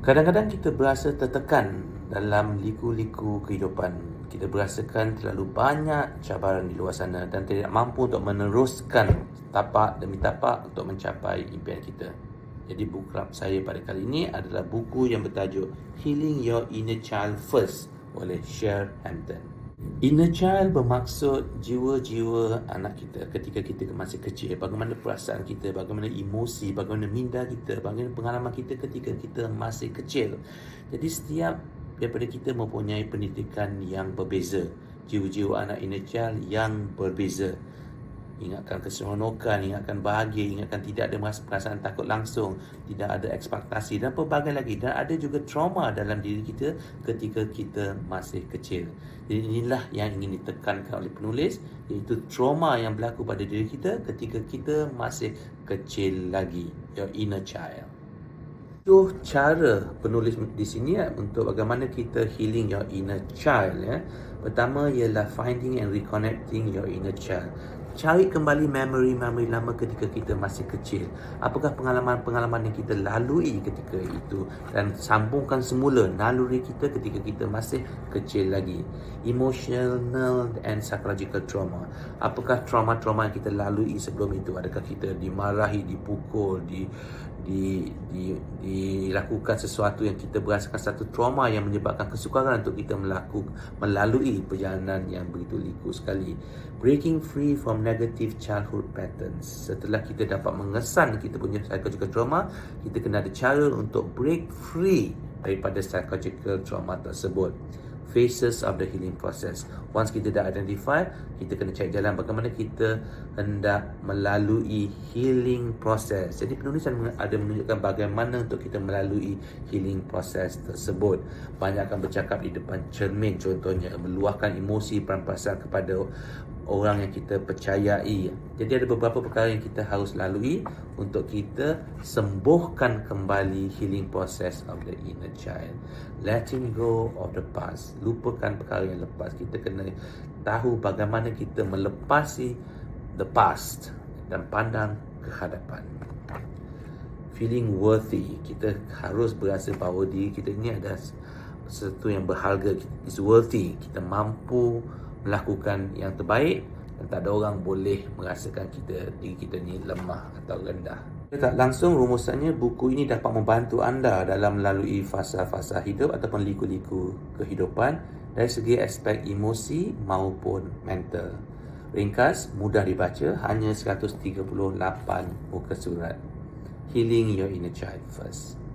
Kadang-kadang kita berasa tertekan dalam liku-liku kehidupan. Kita berasakan terlalu banyak cabaran di luar sana dan tidak mampu untuk meneruskan tapak demi tapak untuk mencapai impian kita. Jadi buku club saya pada kali ini adalah buku yang bertajuk Healing Your Inner Child First oleh Share Hampton. Inner child bermaksud jiwa-jiwa anak kita ketika kita masih kecil. Bagaimana perasaan kita, bagaimana emosi, bagaimana minda kita, bagaimana pengalaman kita ketika kita masih kecil. Jadi setiap daripada kita mempunyai pendidikan yang berbeza. Jiwa-jiwa anak inner child yang berbeza. Ingatkan keseronokan, ingatkan bahagia, ingatkan tidak ada perasaan takut langsung, tidak ada ekspektasi dan pelbagai lagi. Dan ada juga trauma dalam diri kita ketika kita masih kecil. Jadi inilah yang ingin ditekankan oleh penulis, iaitu trauma yang berlaku pada diri kita ketika kita masih kecil lagi. Your inner child. Itu cara penulis di sini untuk bagaimana kita healing your inner child. Pertama ialah finding and reconnecting your inner child. Cari kembali memori-memori lama ketika kita masih kecil. Apakah pengalaman-pengalaman yang kita lalui ketika itu, dan sambungkan semula naluri kita ketika kita masih kecil lagi. Emotional and psychological trauma. Apakah trauma-trauma yang kita lalui sebelum itu? Adakah kita dimarahi, dipukul, dilakukan sesuatu yang kita berasakan satu trauma yang menyebabkan kesukaran untuk kita melalui perjalanan yang begitu liku sekali. Breaking free from negative childhood patterns. Setelah kita dapat mengesan kita punya psychological trauma, kita kena ada cara untuk break free daripada psychological trauma tersebut. Phases of the healing process. Once kita dah identify, kita kena cari jalan bagaimana kita hendak melalui healing process. Jadi penulisan ada menunjukkan bagaimana untuk kita melalui healing process tersebut. Banyak akan bercakap di depan cermin contohnya, meluahkan emosi perasaan kepada orang yang kita percayai. Jadi ada beberapa perkara yang kita harus lalui untuk kita sembuhkan kembali healing process of the inner child. Letting go of the past. Lupakan perkara yang lepas. Kita kena tahu bagaimana kita melepasi the past dan pandang ke hadapan. Feeling worthy. Kita harus berasa bahawa diri kita ini ada sesuatu yang berharga. It's worthy. Kita mampu melakukan yang terbaik dan tak ada orang boleh merasakan diri kita ni lemah atau rendah. Tak langsung rumusannya, buku ini dapat membantu anda dalam melalui fasa-fasa hidup ataupun liku-liku kehidupan dari segi aspek emosi maupun mental. Ringkas, mudah dibaca, hanya 138 muka surat. Healing Your Inner Child First.